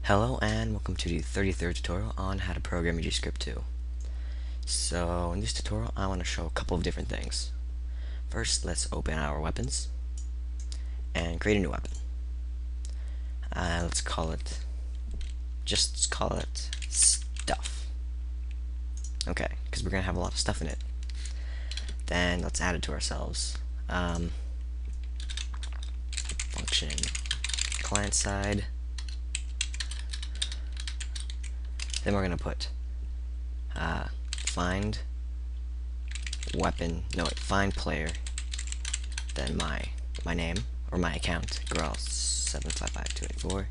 Hello and welcome to the 33rd tutorial on how to program Gscript2. So in this tutorial I want to show a couple of different things. First, let's open our weapons and create a new weapon. Let's call it, just call it stuff. Okay, because we're going to have a lot of stuff in it. Then let's add it to ourselves. Function client side. Then we're going to put find weapon, find player, then my name, or my account, girl755284,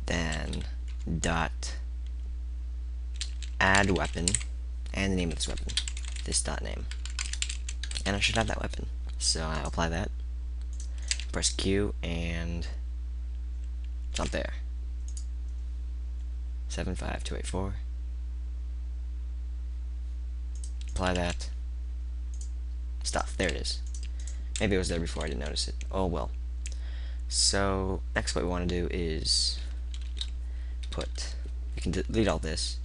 then dot add weapon, and the name of this weapon, this dot name, and I should have that weapon. So I'll apply that, press Q, and jump there. 75284. Apply that. Stuff. There it is. Maybe it was there before I didn't notice it. Oh well. So next what we want to do is we can delete all this.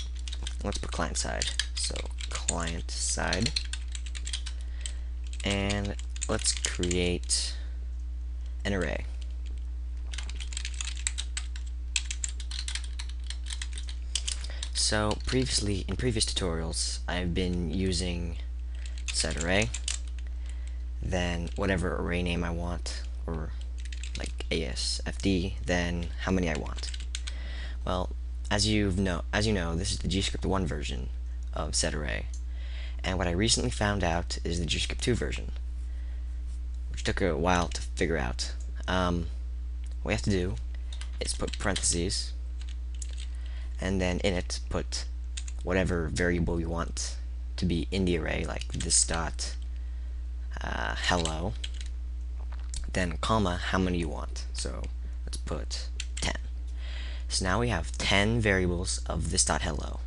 Let's put client side. So client side. And let's create an array. So previously, in previous tutorials, I've been using Setarray, then whatever array name I want, or like ASFD, then how many I want. Well, as you know, this is the Gscript1 version of Setarray, and what I recently found out is the Gscript2 version, which took a while to figure out. What we have to do is put parentheses, and then in it put whatever variable we want to be in the array, like this dot hello, then comma how many you want. So let's put 10. So now we have 10 variables of this dot hello,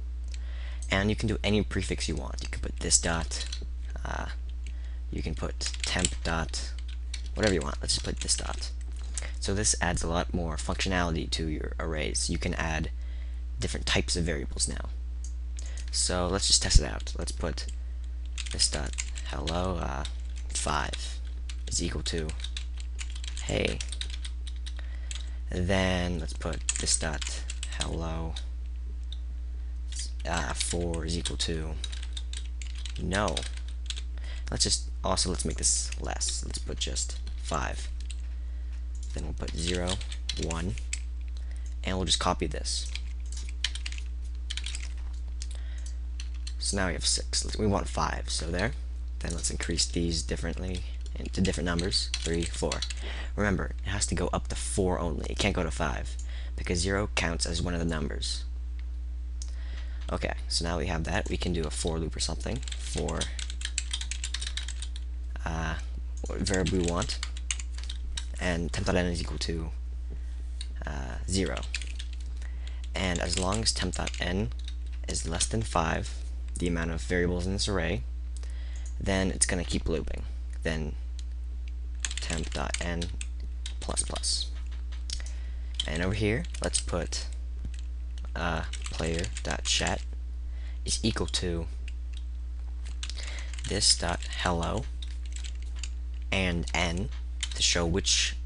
and you can do any prefix you want. You can put this dot, you can put temp dot, whatever you want. Let's just put this dot. So this adds a lot more functionality to your arrays. You can add different types of variables now. So let's just test it out. Let's put this dot hello 5 is equal to hey. Then let's put this dot hello 4 is equal to no. Let's make this less. Let's put just 5. Then we'll put 0 1, and we'll just copy this. So now we have 6. We want 5, so there. Then let's increase these differently into different numbers. 3, 4. Remember, it has to go up to 4 only. It can't go to 5, because 0 counts as one of the numbers. Okay, so now we have that. We can do a for loop or something for what variable we want. And temp.n is equal to 0. And as long as temp.n is less than 5, the amount of variables in this array, then it's going to keep looping. Then temp.n plus plus. And over here, let's put player.chat is equal to this dot hello and n to show which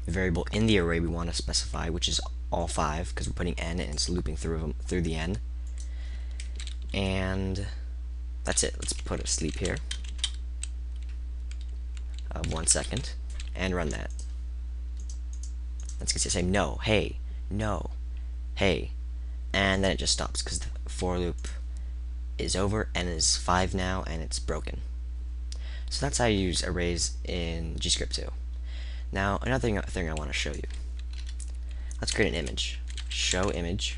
variable in the array we want to specify, which is all 5, because we're putting n and it's looping through the n. And that's it. Let's put a sleep here of 1 second and run that. Let's say no, hey, no, hey, and then it just stops because the for loop is over and is 5 now and it's broken. So that's how you use arrays in Gscript2. Now another thing I want to show you. Let's create an image. Show image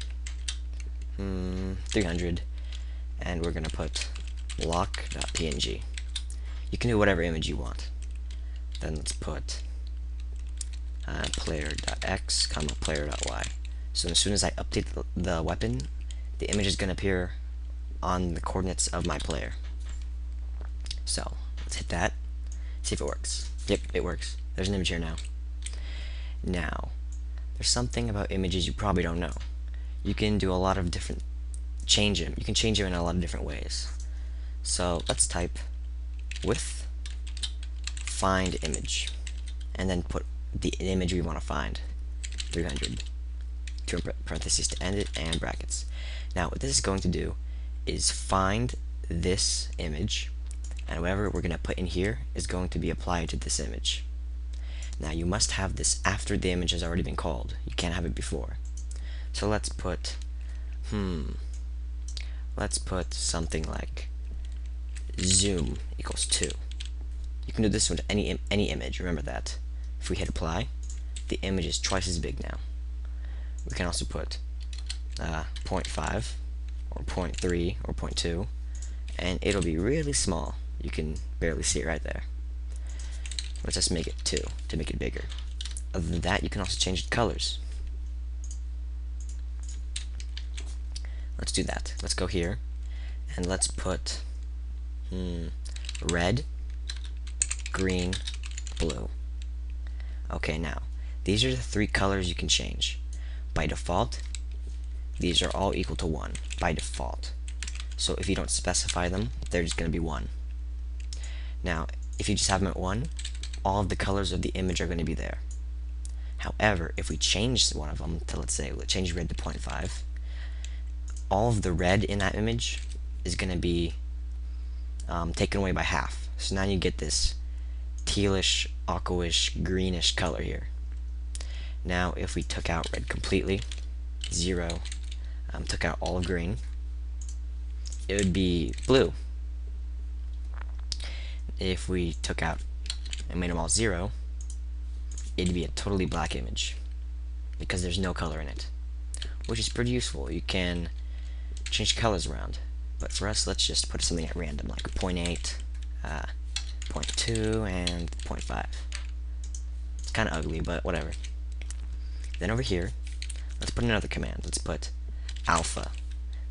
300. And we're going to put block.png. You can do whatever image you want. Then let's put player.x, player.y. So as soon as I update the weapon, the image is going to appear on the coordinates of my player. So let's hit that, see if it works. Yep, it works. There's an image here now. Now, there's something about images you probably don't know. You can do a lot of different change them. You can change them in a lot of different ways. So let's type with find image, and then put the image we want to find, 300, two parentheses to end it, and brackets. Now what this is going to do is find this image, and whatever we're going to put in here is going to be applied to this image. Now you must have this after the image has already been called. You can't have it before. So let's put something like zoom equals 2. You can do this with any image. Remember that. If we hit apply, the image is twice as big now. We can also put 0.5 or 0.3 or 0.2, and it'll be really small. You can barely see it right there. Let's just make it 2 to make it bigger. Other than that, you can also change the colors. Let's do that. Let's go here and let's put red, green, blue. Okay, now these are the 3 colors you can change. By default, these are all equal to 1 by default. So if you don't specify them, they're just going to be 1. Now, if you just have them at 1, all of the colors of the image are going to be there. However, if we change one of them to, let's say, change red to 0.5, all of the red in that image is going to be taken away by half. So now you get this tealish, aquish, greenish color here. Now if we took out red completely, 0, took out all of green, it would be blue. If we took out and made them all 0, it'd be a totally black image because there's no color in it, which is pretty useful. You can change colors around, but for us, let's just put something at random, like 0.8, 0.2, and 0.5. It's kind of ugly, but whatever. Then over here, let's put another command. Let's put alpha.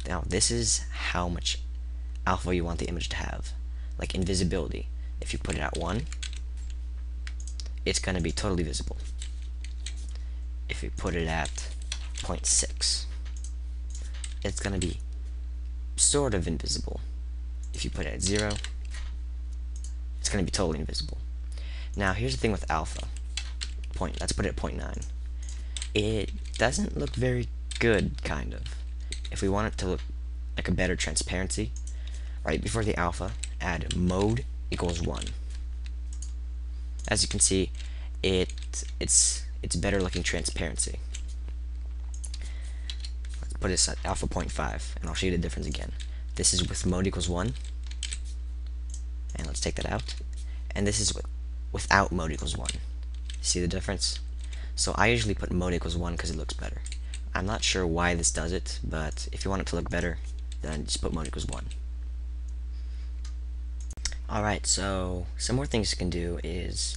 Now this is how much alpha you want the image to have, like invisibility. If you put it at 1, it's going to be totally visible. If you put it at 0.6, it's going to be sort of invisible. If you put it at 0, it's going to be totally invisible. Now here's the thing with alpha. Let's put it at 0.9. It doesn't look very good, kind of. If we want it to look like a better transparency, right before the alpha, add mode equals 1. As you can see, it's better looking transparency. Let's put this at alpha 0.5, and I'll show you the difference again. This is with mode equals 1, and let's take that out. And this is without mode equals 1. See the difference? So I usually put mode equals 1 because it looks better. I'm not sure why this does it, but if you want it to look better, then just put mode equals 1. Alright, so some more things you can do is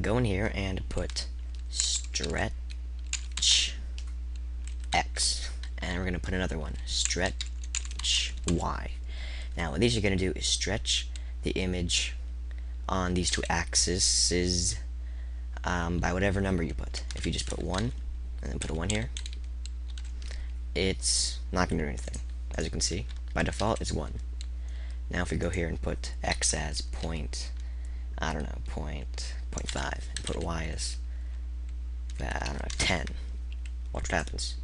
go in here and put stretch X, and we're going to put another one, stretch Y. Now what these are going to do is stretch the image on these 2 axes by whatever number you put. If you just put 1 and then put a 1 here, it's not going to do anything. As you can see, by default it's 1. Now if we go here and put X as point, I don't know, 0.5, and put Y as, I don't know, 10, watch what happens.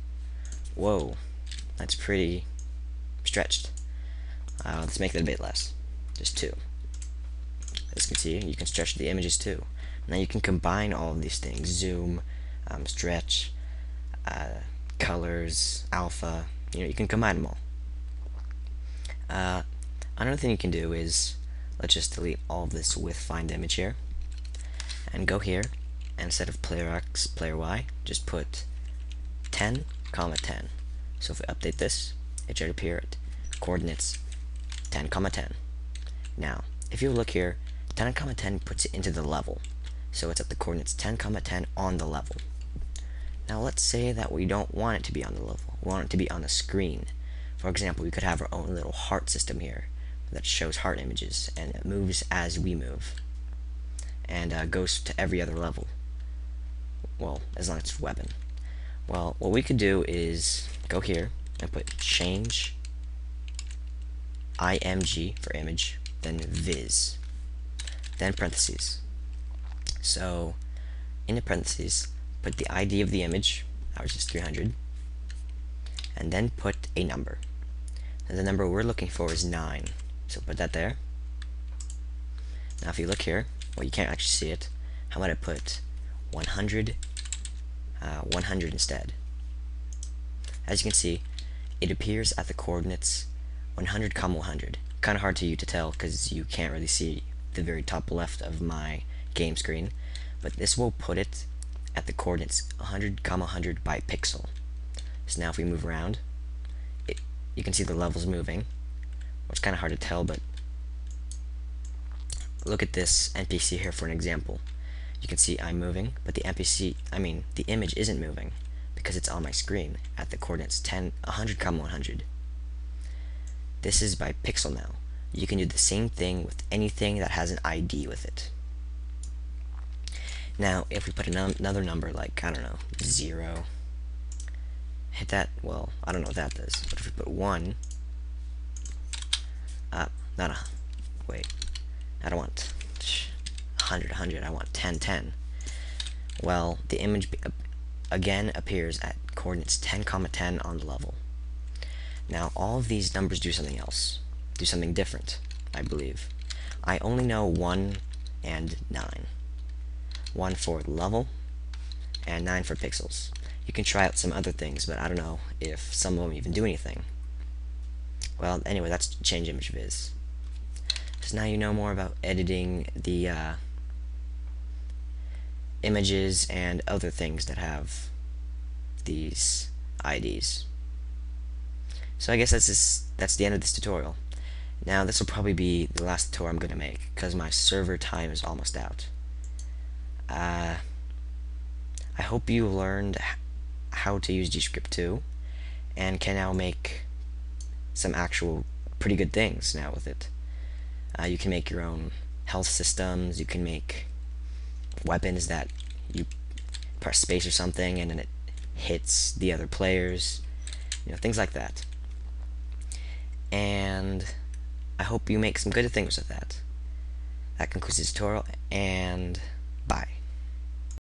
Whoa, that's pretty stretched. Let's make it a bit less, just 2. As you can see, you can stretch the images too. Now you can combine all of these things, zoom, stretch, colors, alpha, you can combine them all. Another thing you can do is, let's just delete all of this with find image here, and go here, and instead of player X, player Y, just put 10, 10. So if we update this, it should appear at coordinates 10, 10. Now, if you look here, 10, 10 puts it into the level. So it's at the coordinates 10, 10 on the level. Now let's say that we don't want it to be on the level. We want it to be on the screen. For example, we could have our own little heart system here that shows heart images, and it moves as we move, and goes to every other level. Well, as long as it's weapon. Well, what we could do is go here and put change img for image, then viz, then parentheses. So in the parentheses, put the ID of the image, ours is 300, and then put a number. And the number we're looking for is 9. So put that there. Now if you look here, well, you can't actually see it. How about I put 100, 100 instead? As you can see, it appears at the coordinates 100, 100. Kind of hard to you to tell because you can't really see the very top left of my game screen, but this will put it at the coordinates 100, 100 by pixel. So now if we move around, you can see the levels moving, which is kind of hard to tell, but look at this NPC here for an example. You can see I'm moving, but the the image isn't moving because it's on my screen at the coordinates 100, 100. This is by pixel now. You can do the same thing with anything that has an ID with it. Now, if we put another number like, I don't know, 0, hit that, well, I don't know what that does, but if we put 1, wait, I don't want 100, 100, I want 10, 10. Well, the image again appears at coordinates 10, 10 on the level. Now, all of these numbers do something else, do something different, I believe. I only know 1 and 9. 1 for level, and 9 for pixels. You can try out some other things, but I don't know if some of them even do anything. Well, anyway, that's change image viz. So now you know more about editing the images and other things that have these IDs. So I guess that's the end of this tutorial. Now this will probably be the last tutorial I'm going to make because my server time is almost out. I hope you learned how to use Gscript2 and can now make some actual pretty good things now with it. You can make your own health systems, you can make weapons that you press space or something and then it hits the other players, things like that. And I hope you make some good things with that. That concludes the tutorial, and bye.